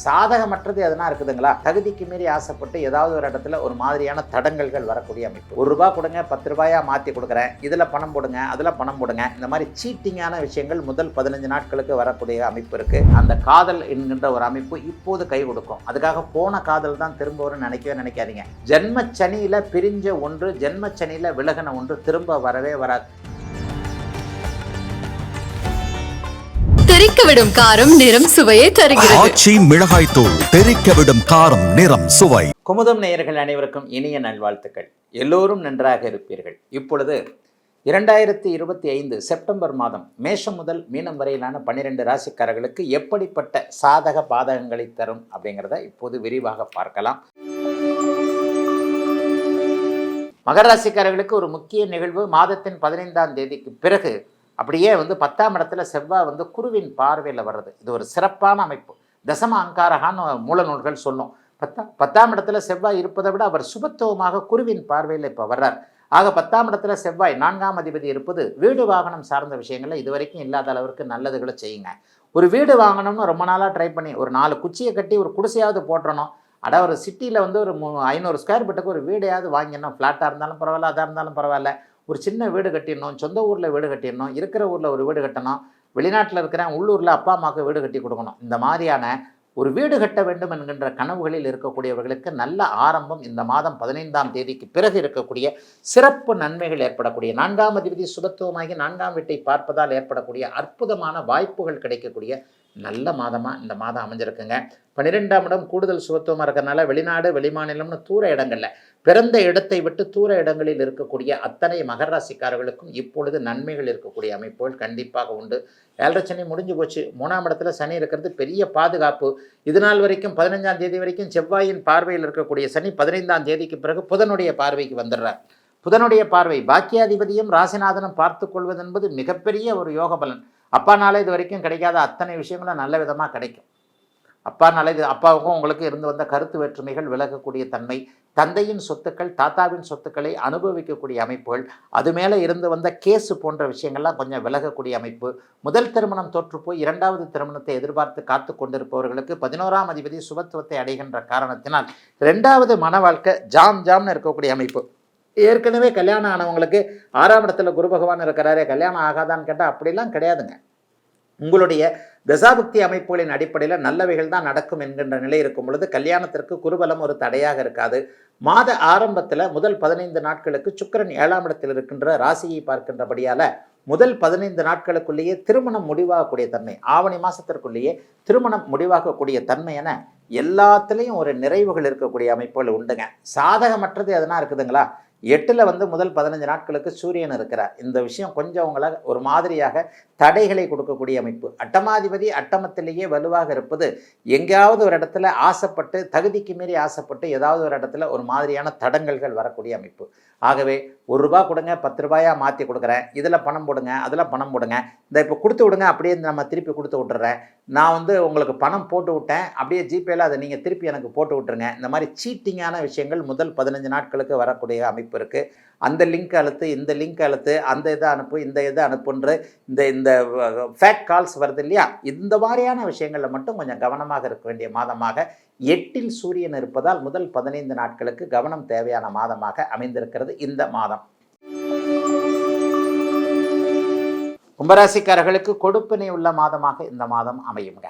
சாதகமற்றது எதனா இருக்குதுங்களா? தகுதிக்கு மீறி ஆசைப்பட்டு ஏதாவது ஒரு இடத்துல ஒரு மாதிரியான தடங்கல்கள் வரக்கூடிய அமைப்பு. ₹1 கொடுங்க 10 ரூபாயா மாற்றி கொடுக்குறேன், இதில் பணம் போடுங்க, அதில் பணம் போடுங்க, இந்த மாதிரி சீட்டிங்கான விஷயங்கள் முதல் 15 நாட்களுக்கு வரக்கூடிய அமைப்பு இருக்குது. அந்த காதல் என்கின்ற ஒரு அமைப்பு இப்போது கை கொடுக்கும். அதுக்காக போன காதல் தான் திரும்ப வரும்னு நினைக்காதீங்க. ஜென்மச்சனியில் பிரிஞ்ச ஒன்று, ஜென்மச்சனியில் விலகின ஒன்று திரும்ப வரவே வராது. தெறிக்கவிடும் காரம் நிறம் சுவையை தருகிறது. ஆச்சி மிளகாய் தூள் தெறிக்கவிடும் காரம் நிறம் சுவை. குமுதம் நேயர்கள் அனைவருக்கும் இனிய நல்வாழ்த்துக்கள். எல்லோரும் நன்றாக இருப்பீர்கள். இப்பொழுது 2025 செப்டம்பர் மாதம் மேஷம் முதல் மீனம் வரையிலான 12 ராசிக்காரர்களுக்கு எப்படிப்பட்ட சாதக பாதகங்களை தரும் அப்படிங்கிறத இப்போது விரிவாக பார்க்கலாம். மகர ராசிக்காரர்களுக்கு ஒரு முக்கிய நிகழ்வு மாதத்தின் 15ஆம் தேதிக்கு பிறகு அப்படியே 10ஆம் இடத்துல செவ்வாய் குருவின் பார்வையில் வர்றது. இது ஒரு சிறப்பான அமைப்பு. தசம அங்காரகான்னு மூல நூல்கள் சொல்லும். 10ஆம் இடத்துல செவ்வாய் இருப்பதை விட அவர் சுபத்துவமாக குருவின் பார்வையில் இப்போ வர்றார். ஆக 10ஆம் இடத்துல செவ்வாய் 4ஆம் அதிபதி இருப்பது வீடு வாகனம் சார்ந்த விஷயங்களில் இதுவரைக்கும் இல்லாத அளவிற்கு நல்லதுகளை செய்யுங்க. ஒரு வீடு வாங்கணும்னு ரொம்ப நாளாக ட்ரை பண்ணி ஒரு 4 குச்சியை கட்டி ஒரு குடிசையாவது போட்டுறணும். ஒரு சிட்டியில் ஒரு 500 ஸ்கொயர் ஃபீட்டுக்கு ஒரு வீடையாவது வாங்கிடணும். ஃப்ளாட்டாக இருந்தாலும் பரவாயில்ல, அதாக இருந்தாலும் பரவாயில்ல. ஒரு சின்ன வீடு கட்டிடணும், சொந்த ஊரில் வீடு கட்டிடணும், இருக்கிற ஊரில் ஒரு வீடு கட்டணும், வெளிநாட்டில் இருக்கிறேன் உள்ளூரில் அப்பா அம்மாவுக்கு வீடு கட்டி கொடுக்கணும். இந்த மாதிரியான ஒரு வீடு கட்ட வேண்டும் என்கின்ற கனவுகளில் இருக்கக்கூடியவர்களுக்கு நல்ல ஆரம்பம் இந்த மாதம் 15ஆம் தேதிக்கு பிறகு இருக்கக்கூடிய சிறப்பு நன்மைகள் ஏற்படக்கூடிய 4ஆம் அதிபதி சுபத்துவமாகி 4ஆம் வீட்டை பார்ப்பதால் ஏற்படக்கூடிய அற்புதமான வாய்ப்புகள் கிடைக்கக்கூடிய நல்ல மாதமாக இந்த மாதம் அமைஞ்சிருக்குங்க. 12ஆம் இடம் கூடுதல் சுபத்துவமாக இருக்கிறதுனால வெளிநாடு வெளிமாநிலம்னு தூர இடங்களில் பிறந்த இடத்தை விட்டு தூர இடங்களில் இருக்கக்கூடிய அத்தனை மகர ராசிக்காரர்களுக்கும் இப்பொழுது நன்மைகள் இருக்கக்கூடிய அமைப்புகள் கண்டிப்பாக உண்டு. 7.5 சனி முடிஞ்சு போச்சு. 3ஆம் இடத்துல சனி இருக்கிறது பெரிய பாதுகாப்பு. இதுநாள் வரைக்கும் 15ஆம் தேதி வரைக்கும் செவ்வாயின் பார்வையில் இருக்கக்கூடிய சனி 15ஆம் தேதிக்கு பிறகு புதனுடைய பார்வைக்கு வந்துடுறார். புதனுடைய பார்வை பாக்கியாதிபதியும் ராசிநாதனும் பார்த்து கொள்வது என்பது மிகப்பெரிய ஒரு யோக பலன். அப்பானால இது வரைக்கும் கிடைக்காத அத்தனை விஷயங்களும் நல்ல விதமாக கிடைக்கும். அப்பாவுக்கும் உங்களுக்கு இருந்து வந்த கருத்து வேற்றுமைகள் விலகக்கூடிய தன்மை, தந்தையின் சொத்துக்கள் தாத்தாவின் சொத்துக்களை அனுபவிக்கக்கூடிய அமைப்புகள், அது மேலே இருந்து வந்த கேஸு போன்ற விஷயங்கள்லாம் கொஞ்சம் விலகக்கூடிய அமைப்பு. முதல் திருமணம் தோற்று போய் 2வது திருமணத்தை எதிர்பார்த்து காத்து கொண்டிருப்பவர்களுக்கு 11ஆம் அதிபதி சுபத்துவத்தை அடைகின்ற காரணத்தினால் 2வது மன வாழ்க்கை ஜாம்னு இருக்கக்கூடிய அமைப்பு. ஏற்கனவே கல்யாணம் ஆனவங்களுக்கு 6ஆம் இடத்துல குரு பகவான் இருக்கிறாரே கல்யாணம் ஆகாதான்னு கேட்டால் அப்படிலாம் கிடையாதுங்க. உங்களுடைய தசாபக்தி அமைப்புகளின் அடிப்படையில் நல்லவைகள் தான் நடக்கும் என்கின்ற நிலை இருக்கும் பொழுது கல்யாணத்திற்கு குருபலம் ஒரு தடையாக இருக்காது. மாத ஆரம்பத்தில் முதல் 15 நாட்களுக்கு சுக்கிரன் 7ஆம் இடத்தில் இருக்கின்ற ராசியை பார்க்கின்றபடியால் முதல் 15 நாட்களுக்குள்ளேயே திருமணம் முடிவாகக்கூடிய தன்மை, ஆவணி மாதத்திற்குள்ளேயே திருமணம் முடிவாகக்கூடிய தன்மை என எல்லாத்துலேயும் ஒரு நிறைவுகள் இருக்கக்கூடிய அமைப்புகள் உண்டுங்க. சாதகமற்றது எதனா இருக்குதுங்களா? 8ல் முதல் 15 நாட்களுக்கு சூரியன் இருக்கிறார். இந்த விஷயம் கொஞ்சம் உங்களை ஒரு மாதிரியாக தடைகளை கொடுக்கக்கூடிய அமைப்பு. அட்டமாதிபதி அட்டமத்திலேயே வலுவாக இருப்பது எங்கேயாவது ஒரு இடத்துல ஆசைப்பட்டு தகுதிக்கு மீறி ஆசைப்பட்டு ஏதாவது ஒரு இடத்துல ஒரு மாதிரியான தடங்கல்கள் வரக்கூடிய அமைப்பு. ஆகவே ₹1 கொடுங்க 10 ரூபாயா மாற்றி கொடுக்குறேன், இதில் பணம் போடுங்க, அதில் பணம் போடுங்க, இந்த இப்போ கொடுத்து விடுங்க, அப்படியே நம்ம திருப்பி கொடுத்து விட்டுறேன், நான் உங்களுக்கு பணம் போட்டு விட்டேன், அப்படியே ஜிபேயில் அதை நீங்கள் திருப்பி எனக்கு போட்டு விட்டுருங்க. இந்த மாதிரி சீட்டிங்கான விஷயங்கள் முதல் 15 நாட்களுக்கு வரக்கூடிய அமைப்பு இருக்குது. அந்த லிங்க் அழுத்து, இந்த லிங்க் அழுத்து, அந்த இதை அனுப்பு, இந்த இதை அனுப்புன்ற இந்த ஃபேக் கால்ஸ் வருது இல்லையா? இந்த மாதிரியான விஷயங்களில் மட்டும் கொஞ்சம் கவனமாக இருக்க வேண்டிய மாதமாக 8ல் சூரியன் இருப்பதால் முதல் 15 நாட்களுக்கு கவனம் தேவையான மாதமாக அமைந்திருக்கிறது இந்த மாதம். கும்பராசிக்காரர்களுக்கு கொடுப்பினை உள்ள மாதமாக இந்த மாதம் அமையுங்க.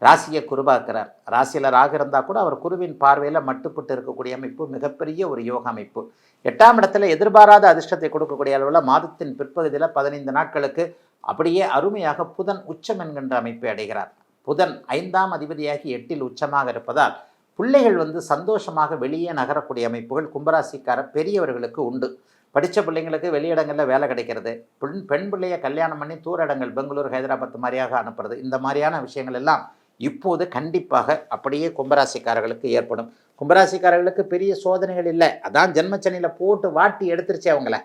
ராசியை குருபாக்கிறார். ராசியில் ராகு இருந்தால் கூட அவர் குருவின் பார்வையில் மட்டுப்பட்டு இருக்கக்கூடிய அமைப்பு மிகப்பெரிய ஒரு யோக அமைப்பு. 8ஆம் இடத்துல எதிர்பாராத அதிர்ஷ்டத்தை கொடுக்கக்கூடிய அளவில் மாதத்தின் பிற்பகுதியில் 15 நாட்களுக்கு அப்படியே அருமையாக புதன் உச்சம் என்கின்ற அமைப்பை அடைகிறார். புதன் 5ஆம் அதிபதியாகி 8ல் உச்சமாக இருப்பதால் பிள்ளைகள் சந்தோஷமாக வெளியே நகரக்கூடிய அமைப்புகள் கும்பராசிக்கார பெரியவர்களுக்கு உண்டு. படித்த பிள்ளைங்களுக்கு வெளியிடங்களில் வேலை கிடைக்கிறது, பெண் பிள்ளையை கல்யாணம் பண்ணி தூர இடங்கள் பெங்களூர் ஹைதராபாத் மாதிரியாக அனுப்புறது, இந்த மாதிரியான விஷயங்கள் எல்லாம் இப்போது கண்டிப்பாக அப்படியே கும்பராசிக்காரர்களுக்கு ஏற்படும். கும்பராசிக்காரர்களுக்கு பெரிய சோதனைகள் இல்லை. அதான் ஜென்மச்சனியில் போட்டு வாட்டி எடுத்துருச்சு அவங்கள.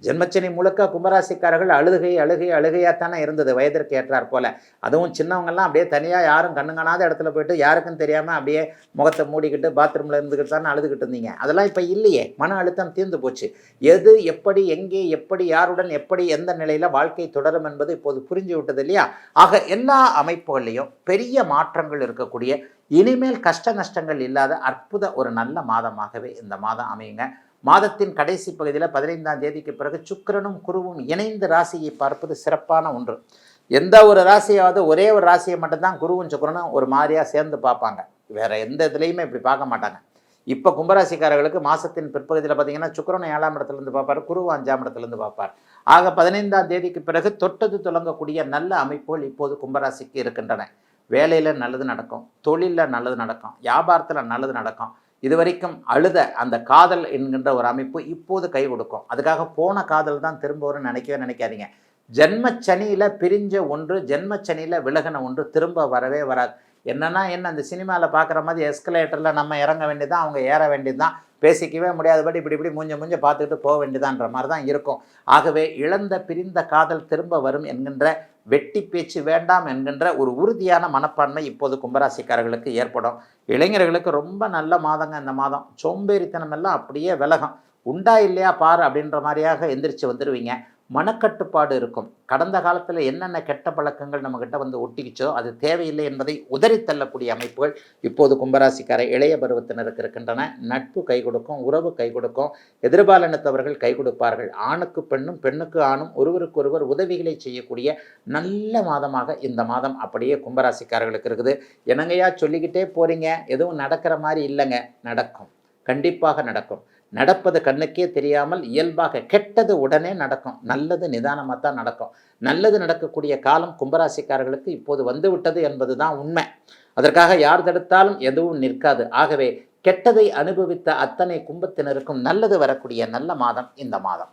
ஜென்மச்சனி முழுக்க கும்பராசிக்காரர்கள் அழுகையாகத்தானே இருந்தது, வயதிற்கு ஏற்றார் போல. அதுவும் சின்னவங்கெல்லாம் அப்படியே தனியாக யாரும் கண்ணுங்காணாத இடத்துல போயிட்டு யாருக்கும் தெரியாமல் அப்படியே முகத்தை மூடிக்கிட்டு பாத்ரூமில் இருந்துக்கிட்டு தானே அழுதுகிட்டு இருந்தீங்க. அதெல்லாம் இப்போ இல்லையே, மன அழுத்தம் தீர்ந்து போச்சு. எது எப்படி எங்கே எப்படி யாருடன் எப்படி எந்த நிலையில் வாழ்க்கை தொடரும் என்பது இப்போது புரிஞ்சு விட்டது இல்லையா? ஆக எல்லா அமைப்புகள்லையும் பெரிய மாற்றங்கள் இருக்கக்கூடிய, இனிமேல் கஷ்ட நஷ்டங்கள் இல்லாத அற்புத ஒரு நல்ல மாதமாகவே இந்த மாதம் அமையுங்க. மாதத்தின் கடைசி பகுதியில் 15ஆம் தேதிக்கு பிறகு சுக்கிரனும் குருவும் இணைந்து ராசியை பார்ப்பது சிறப்பான ஒன்று. எந்த ஒரு ராசியாவது ஒரே ஒரு ராசியை மட்டும்தான் குருவும் சுக்கிரனும் ஒரு மாதிரியாக சேர்ந்து பார்ப்பாங்க, வேற எந்த இதுலேயுமே இப்படி பார்க்க மாட்டாங்க. இப்போ கும்பராசிக்காரர்களுக்கு மாதத்தின் பிற்பகுதியில் பார்த்தீங்கன்னா சுக்கிரன் 7ஆம் இடத்துலேருந்து பார்ப்பார், குருவும் 5ஆம் இடத்துலேருந்து பார்ப்பார். ஆக 15ஆம் தேதிக்கு பிறகு தொட்டது தொடங்கக்கூடிய நல்ல அமைப்புகள் இப்போது கும்பராசிக்கு இருக்கின்றன. வேலையில் நல்லது நடக்கும், தொழிலில் நல்லது நடக்கும், வியாபாரத்தில் நல்லது நடக்கும். இதுவரைக்கும் அழுத அந்த காதல் என்கின்ற ஒரு அமைப்பு இப்போது கை கொடுக்கும். அதுக்காக போன காதல் தான் திரும்ப வரும்னு நினைக்காதீங்க. ஜென்மச்சனியில் பிரிஞ்ச ஒன்று, ஜென்மச்சனியில் விலகின ஒன்று திரும்ப வரவே வராது. என்னன்னா என்ன, அந்த சினிமாவில் பார்க்குற மாதிரி எஸ்கலேட்டரில் நம்ம இறங்க வேண்டியதுதான், அவங்க ஏற வேண்டியதுதான், பேசிக்கவே முடியாதபடி இப்படி மூஞ்ச பார்த்துக்கிட்டு போக வேண்டியதான்ற மாதிரி தான் இருக்கும். ஆகவே இழந்த பிரிந்த காதல் திரும்ப வரும் என்கின்ற, வெட்டி பேச்சு வேண்டாம் என்கின்ற ஒரு உறுதியான மனப்பான்மை இப்போது கும்பராசிக்காரர்களுக்கு ஏற்படும். இளைஞர்களுக்கு ரொம்ப நல்ல மாதங்க இந்த மாதம். சோம்பேறித்தனம் எல்லாம் அப்படியே விலகும். உண்டா இல்லையா பாரு அப்படின்ற மாதிரியாக எந்திரிச்சு வந்துடுவீங்க. மனக்கட்டுப்பாடு இருக்கும். கடந்த காலத்தில் என்னென்ன கெட்ட பழக்கங்கள் நம்மக்கிட்ட வந்து ஒட்டிக்கிச்சோ அது தேவையில்லை என்பதை உதறி தள்ளக்கூடிய அமைப்புகள் இப்போது கும்பராசிக்கார இளைய பருவத்தினருக்கு இருக்கின்றன. நட்பு கை கொடுக்கும், உறவு கை கொடுக்கும், எதிர்பாலினத்தவர்கள் கை கொடுப்பார்கள். ஆணுக்கு பெண்ணும் பெண்ணுக்கு ஆணும் ஒருவருக்கொருவர் உதவிகளை செய்யக்கூடிய நல்ல மாதமாக இந்த மாதம் அப்படியே கும்பராசிக்காரர்களுக்கு இருக்குது. என்னங்கையா சொல்லிக்கிட்டே போகிறீங்க, எதுவும் நடக்கிற மாதிரி இல்லைங்க. நடக்கும், கண்டிப்பாக நடக்கும். நடப்பது கண்ணுக்கே தெரியாமல் இயல்பாக, கெட்டது உடனே நடக்கும், நல்லது நிதானமாக தான் நடக்கும். நல்லது நடக்கக்கூடிய காலம் கும்பராசிக்காரர்களுக்கு இப்போது வந்துவிட்டது என்பது தான் உண்மை. அதற்காக யார் தடுத்தாலும் எதுவும் நிற்காது. ஆகவே கெட்டதை அனுபவித்த அத்தனை கும்பத்தினருக்கும் நல்லது வரக்கூடிய நல்ல மாதம் இந்த மாதம்.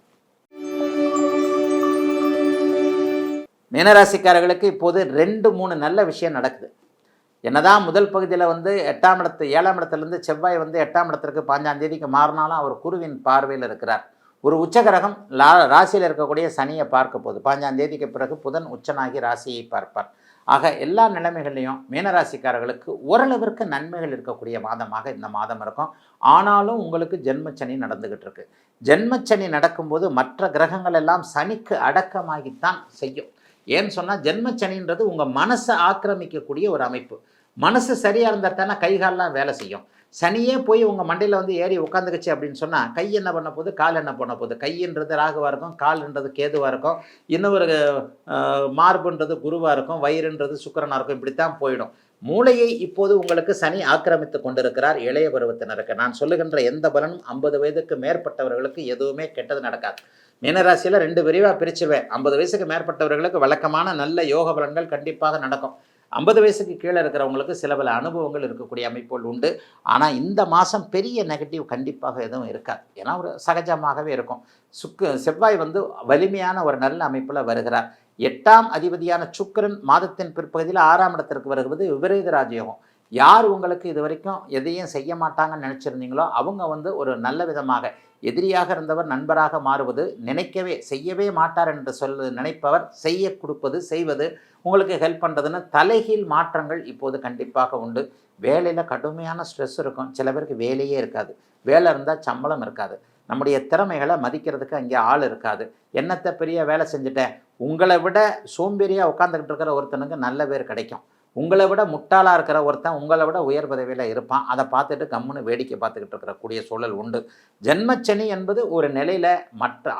மீனராசிக்காரர்களுக்கு இப்போது 2-3 நல்ல விஷயம் நடக்குது. என்னதான் முதல் பகுதியில் வந்து 7ஆம் இடத்துலேருந்து செவ்வாய் வந்து 8ஆம் இடத்திற்கு 15ஆம் தேதிக்கு மாறினாலும் அவர் குருவின் பார்வையில் இருக்கிறார். ஒரு உச்சகிரகம் ராசியில் இருக்கக்கூடிய சனியை பார்க்க போகுது. 15ஆம் தேதிக்கு பிறகு புதன் உச்சனாகி ராசியை பார்ப்பார். ஆக எல்லா நிலைமைகள்லையும் மீனராசிக்காரர்களுக்கு ஓரளவிற்கு நன்மைகள் இருக்கக்கூடிய மாதமாக இந்த மாதம் இருக்கும். ஆனாலும் உங்களுக்கு ஜென்மச்சனி நடந்துக்கிட்டு இருக்கு. ஜென்மச்சனி நடக்கும்போது மற்ற கிரகங்கள் எல்லாம் சனிக்கு அடக்கமாகித்தான் செய்யும். ஏன்னு சொன்னால் ஜென்மச்சனின்றது உங்கள் மனசை ஆக்கிரமிக்கக்கூடிய ஒரு அமைப்பு. மனசு சரியாக இருந்தால் தானே கைகாலெலாம் வேலை செய்யும். சனியே போய் உங்கள் மண்டையில் வந்து ஏறி உட்காந்துக்குச்சு அப்படின்னு சொன்னால் கை என்ன பண்ண போகுது, கால் என்ன பண்ண போகுது. கைன்றது ராகுவாக இருக்கும், கால்ன்றது கேதுவாக இருக்கும், இன்னொரு மார்புன்றது குருவாக இருக்கும், வயிறுன்றது சுக்கிரனாக இருக்கும். இப்படித்தான் போயிடும். மூளையை இப்போது உங்களுக்கு சனி ஆக்கிரமித்து கொண்டிருக்கிறார் இளைய பருவத்தினருக்கு. நான் சொல்லுகின்ற எந்த பலனும் 50 வயதுக்கு மேற்பட்டவர்களுக்கு எதுவுமே கெட்டது நடக்காது. மீனராசியில் 2 விரிவாக பிரிச்சுவேன். 50 வயசுக்கு மேற்பட்டவர்களுக்கு வழக்கமான நல்ல யோக பலன்கள் கண்டிப்பாக நடக்கும். 50 வயசுக்கு கீழே இருக்கிறவங்களுக்கு சில பல அனுபவங்கள் இருக்கக்கூடிய அமைப்புகள் உண்டு. ஆனால் இந்த மாதம் பெரிய நெகட்டிவ் கண்டிப்பாக எதுவும் இருக்காது. ஏன்னா ஒரு சகஜமாகவே இருக்கும். செவ்வாய் வந்து வலிமையான ஒரு நல்ல அமைப்பில் வருகிறார். 8ஆம் அதிபதியான சுக்கிரன் மாதத்தின் பிற்பகுதியில் 6ஆம் இடத்திற்கு வருகிறது. விபரீத ராஜயோகம். யார் உங்களுக்கு இது வரைக்கும் எதையும் செய்ய மாட்டாங்கன்னு நினச்சிருந்தீங்களோ அவங்க வந்து ஒரு நல்ல விதமாக, எதிரியாக இருந்தவர் நண்பராக மாறுவது, செய்யவே மாட்டார் என்று நினைப்பவர் செய்ய கொடுப்பது, செய்வது, உங்களுக்கு ஹெல்ப் பண்ணுறதுன்னு தலைகீழ் மாற்றங்கள் இப்போது கண்டிப்பாக உண்டு. வேலையில் கடுமையான ஸ்ட்ரெஸ் இருக்கும். சில பேருக்கு வேலையே இருக்காது. வேலை இருந்தால் சம்பளம் இருக்காது. நம்முடைய திறமைகளை மதிக்கிறதுக்கு அங்கே ஆள் இருக்காது. என்னத்தை பெரிய வேலை செஞ்சுட்டேன். உங்களை விட சோம்பேறியாக உட்காந்துக்கிட்டு இருக்கிற ஒருத்தனுக்கு நல்ல பேர் கிடைக்கும். உங்களை விட முட்டாளாக இருக்கிற ஒருத்தன் உங்களை விட உயர் பதவியில் இருப்பான். அதை பார்த்துட்டு கம்முன்னு வேடிக்கை பார்த்துக்கிட்டு இருக்கக்கூடிய சூழல் உண்டு. ஜென்மச்சனி என்பது ஒரு நிலையில்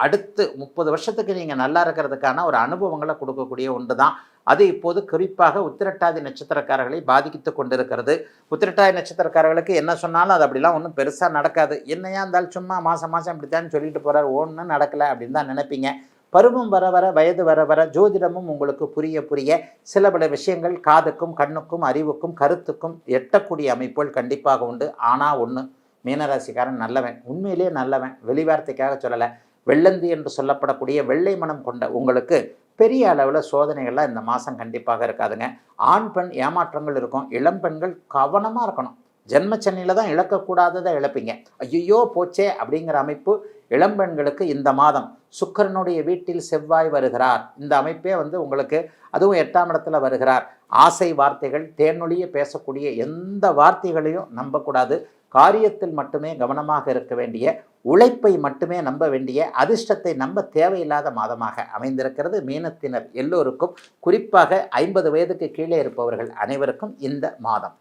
அடுத்து 30 வருஷத்துக்கு நீங்கள் நல்லா இருக்கிறதுக்கான ஒரு அனுபவங்களை கொடுக்கக்கூடிய ஒன்று தான். அது இப்போது குறிப்பாக உத்திரட்டாதி நட்சத்திரக்காரர்களை பாதித்து கொண்டிருக்கிறது. உத்திரட்டாதி நட்சத்திரக்காரர்களுக்கு என்ன சொன்னாலும் அது அப்படிலாம் ஒன்றும் பெருசாக நடக்காது. என்னையா இருந்தாலும் சும்மா மாதம் இப்படித்தான் சொல்லிட்டு போகிறார், ஒன்றும் நடக்கலை அப்படின்னு தான் நினைப்பீங்க. பருவம் வர வர, வயது வர வர ஜோதிடமும் உங்களுக்கு புரிய சில பல விஷயங்கள் காதுக்கும் கண்ணுக்கும் அறிவுக்கும் கருத்துக்கும் எட்டக்கூடிய அமைப்புகள் கண்டிப்பாக உண்டு. ஆனால் ஒன்று, மீனராசிக்காரன் நல்லவன், உண்மையிலே நல்லவன், வெளிவார்த்தைக்காக சொல்லலை. வெள்ளந்தி என்று சொல்லப்படக்கூடிய வெள்ளை மனம் கொண்ட உங்களுக்கு பெரிய அளவில் சோதனைகள்லாம் இந்த மாதம் கண்டிப்பாக இருக்காதுங்க. ஆண் பெண் ஏமாற்றங்கள் இருக்கும். இளம் பெண்கள் கவனமாக இருக்கணும். ஜென்மச்சனியில் தான் இழக்கக்கூடாததை இழப்பீங்க. ஐயோ போச்சே அப்படிங்கிற அமைப்பு இளம்பெண்களுக்கு இந்த மாதம். சுக்கிரனுடைய வீட்டில் செவ்வாய் வருகிறார். இந்த அமைப்பே வந்து உங்களுக்கு, அதுவும் 8ஆம் இடத்துல வருகிறார். ஆசை வார்த்தைகள், தேனொழிய பேசக்கூடிய எந்த வார்த்தைகளையும் நம்பக்கூடாது. காரியத்தில் மட்டுமே கவனமாக இருக்க வேண்டிய, உழைப்பை மட்டுமே நம்ப வேண்டிய, அதிர்ஷ்டத்தை நம்ப தேவையில்லாத மாதமாக அமைந்திருக்கிறது மீனத்தினர் எல்லோருக்கும். குறிப்பாக 50 வயதுக்கு கீழே இருப்பவர்கள் அனைவருக்கும் இந்த மாதம்.